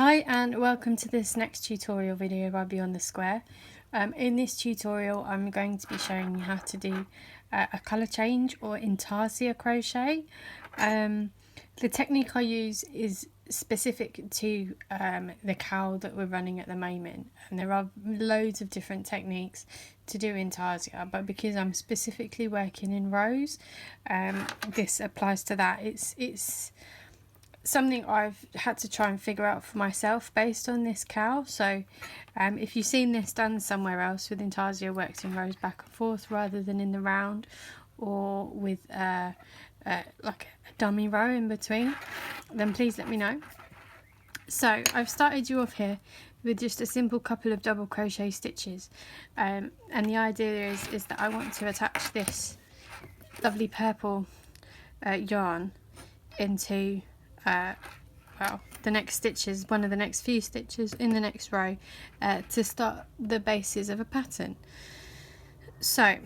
Hi and welcome to this next tutorial video by Beyond the Square. In this tutorial I'm going to be showing you how to do a colour change or intarsia crochet. The technique I use is specific to the cowl that we're running at the moment, and there are loads of different techniques to do intarsia, but because I'm specifically working in rows, this applies to that. It's something I've had to try and figure out for myself based on this cowl. So if you've seen this done somewhere else with intarsia, works in rows back and forth rather than in the round, or with like a dummy row in between, then please let me know. So I've started you off here with just a simple couple of double crochet stitches, and the idea is that I want to attach this lovely purple yarn into well, the next stitches, one of the next few stitches in the next row, to start the bases of a pattern. So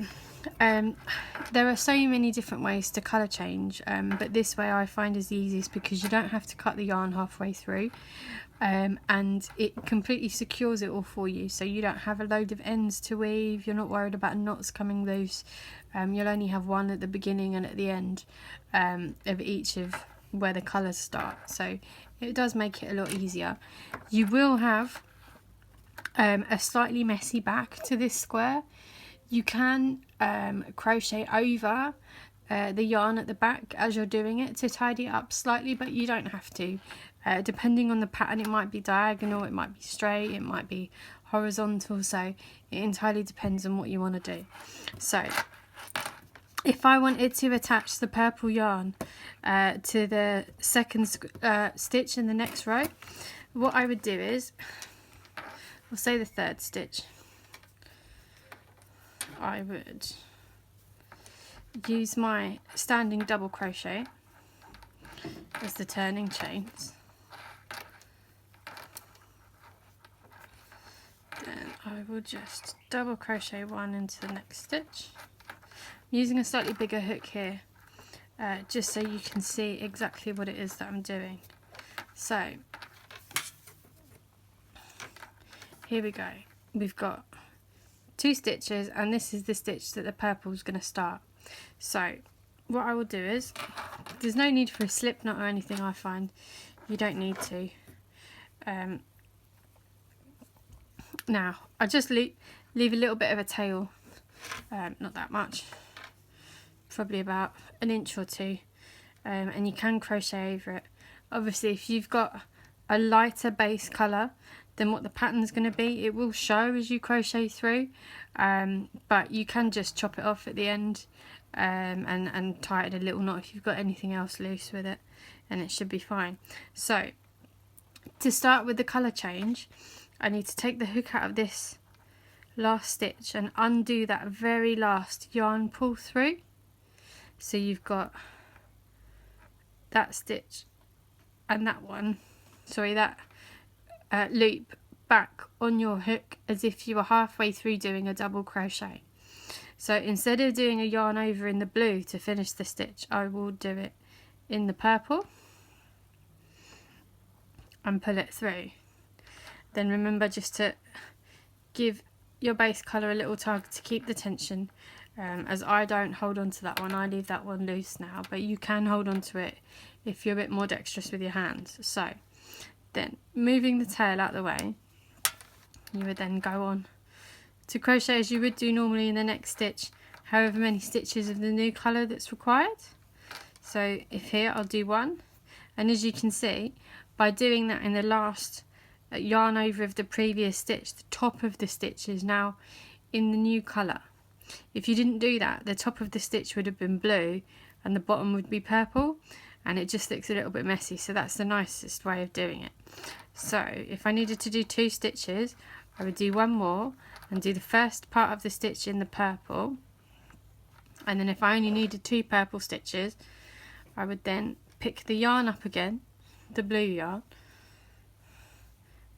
there are so many different ways to colour change, but this way I find is the easiest because you don't have to cut the yarn halfway through, and it completely secures it all for you, so you don't have a load of ends to weave, you're not worried about knots coming loose. You'll only have one at the beginning and at the end of each of where the colours start, so it does make it a lot easier. You will have a slightly messy back to this square. You can crochet over the yarn at the back as you're doing it to tidy it up slightly, but you don't have to. Depending on the pattern, it might be diagonal, it might be straight, it might be horizontal, so it entirely depends on what you want to do. So if I wanted to attach the purple yarn to the second stitch in the next row, what I would do is, we'll say the third stitch, I would use my standing double crochet as the turning chains. Then I will just double crochet one into the next stitch. I'm using a slightly bigger hook here, just so you can see exactly what it is that I'm doing. So here we go, we've got 2 stitches, and this is the stitch that the purple is going to start. So what I will do is, there's no need for a slip knot or anything, I find you don't need to. Now I just leave a little bit of a tail, not that much, probably about an inch or two, and you can crochet over it. Obviously if you've got a lighter base colour than what the pattern's going to be, it will show as you crochet through, but you can just chop it off at the end, and tie it in a little knot if you've got anything else loose with it, and it should be fine. So to start with the colour change, I need to take the hook out of this last stitch and undo that very last yarn pull through. So you've got that stitch and that one, sorry, that loop back on your hook as if you were halfway through doing a double crochet. So instead of doing a yarn over in the blue to finish the stitch, I will do it in the purple and pull it through. Then remember just to give your base colour a little tug to keep the tension, as I don't hold on to that one, I leave that one loose now, but you can hold on to it if you're a bit more dexterous with your hands. So then moving the tail out of the way, you would then go on to crochet as you would do normally in the next stitch, however many stitches of the new colour that's required. So if here I'll do 1, and as you can see, by doing that in the last yarn over of the previous stitch, the top of the stitch is now in the new colour. If you didn't do that, the top of the stitch would have been blue and the bottom would be purple, and it just looks a little bit messy, so that's the nicest way of doing it. So if I needed to do 2 stitches, I would do 1 more and do the first part of the stitch in the purple, and then if I only needed 2 purple stitches, I would then pick the yarn up again, the blue yarn,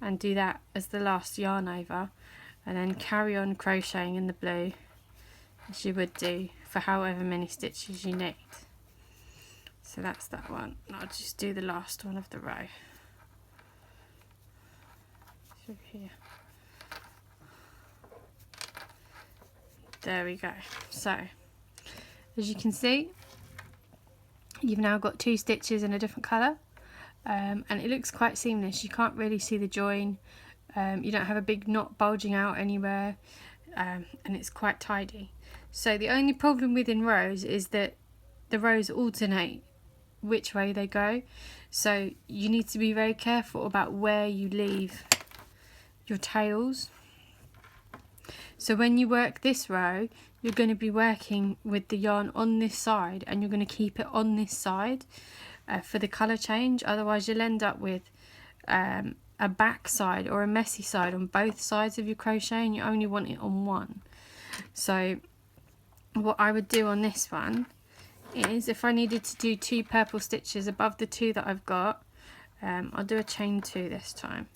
and do that as the last yarn over, and then carry on crocheting in the blue as you would do for however many stitches you need. So that's that one. I'll just do the last one of the row. through here. There we go. So as you can see, you've now got 2 stitches in a different colour, and it looks quite seamless. You can't really see the join, you don't have a big knot bulging out anywhere, and it's quite tidy. So the only problem within rows is that the rows alternate which way they go, so you need to be very careful about where you leave your tails. So when you work this row, you're going to be working with the yarn on this side, and you're going to keep it on this side for the colour change. Otherwise you'll end up with a back side or a messy side on both sides of your crochet, and you only want it on one. So what I would do on this one is, if I needed to do 2 purple stitches above the 2 that I've got, I'll do a chain 2 this time,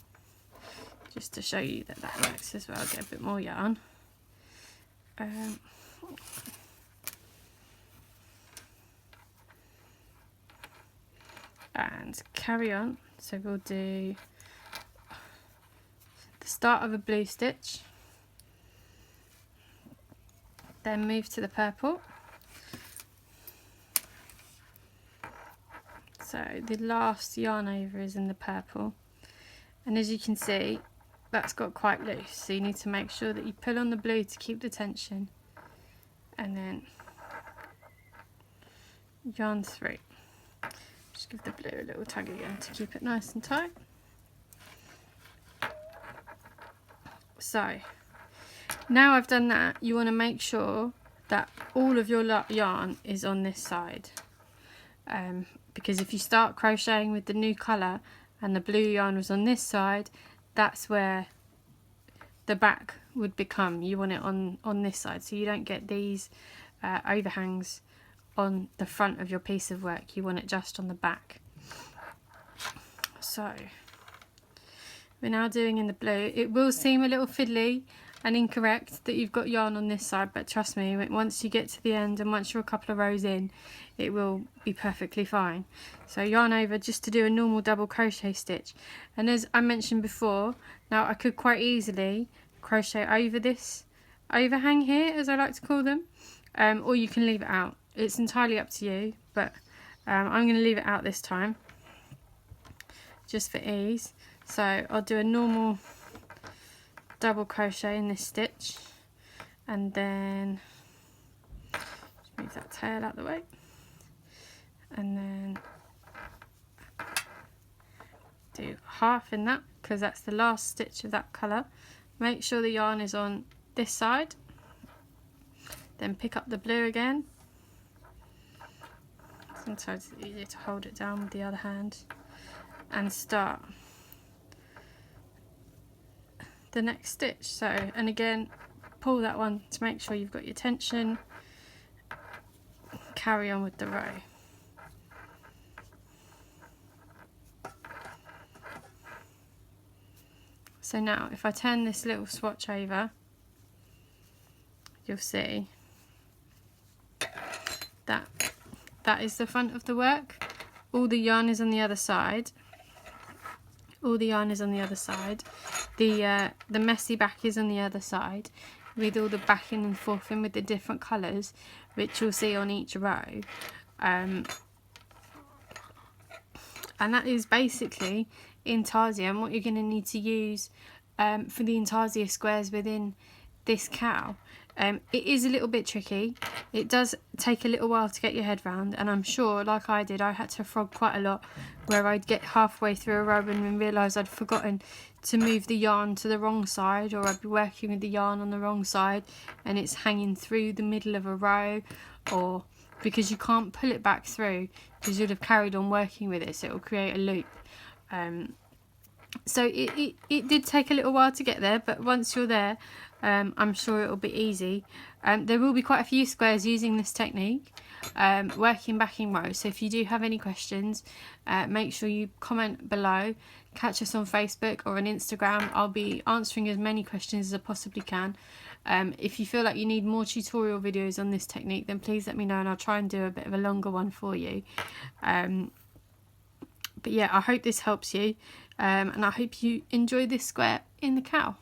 just to show you that that works as well. I'll get a bit more yarn. And carry on. So we'll do the start of a blue stitch, then move to the purple. So the last yarn over is in the purple, and as you can see, that's got quite loose, so you need to make sure that you pull on the blue to keep the tension, and then yarn through. Just give the blue a little tug again to keep it nice and tight. So now I've done that, you want to make sure that all of your yarn is on this side, because if you start crocheting with the new colour and the blue yarn was on this side, that's where the back would become. You want it on this side, so you don't get these overhangs on the front of your piece of work. You want it just on the back. So we're now doing in the blue. It will seem a little fiddly and incorrect that you've got yarn on this side, but trust me, once you get to the end and once you're a couple of rows in, it will be perfectly fine. So yarn over just to do a normal double crochet stitch, and as I mentioned before, now I could quite easily crochet over this overhang here, as I like to call them, or you can leave it out. It's entirely up to you, but I'm going to leave it out this time just for ease. So I'll do a normal double crochet in this stitch, and then just move that tail out the way, and then do half in that, because that's the last stitch of that colour. Make sure the yarn is on this side, then pick up the blue again. Sometimes it's easier to hold it down with the other hand, and start the next stitch. So, and again, pull that one to make sure you've got your tension. Carry on with the row. So now if I turn this little swatch over, you'll see that that is the front of the work. All the yarn is on the other side. All the yarn is on the other side. The messy back is on the other side, with all the backing and forthing with the different colours, which you'll see on each row. And that is basically intarsia, and what you're going to need to use for the intarsia squares within this cow. It is a little bit tricky. It does take a little while to get your head round, and I'm sure, like I did, I had to frog quite a lot, where I'd get halfway through a row and realise I'd forgotten to move the yarn to the wrong side, or I'd be working with the yarn on the wrong side and it's hanging through the middle of a row, or because you can't pull it back through because you'd have carried on working with it, so it will create a loop. So it did take a little while to get there, but once you're there, I'm sure it'll be easy. There will be quite a few squares using this technique, working back in rows. So if you do have any questions, make sure you comment below. Catch us on Facebook or on Instagram. I'll be answering as many questions as I possibly can. If you feel like you need more tutorial videos on this technique, then please let me know, and I'll try and do a bit of a longer one for you. But yeah, I hope this helps you, and I hope you enjoy this square. in the cowl.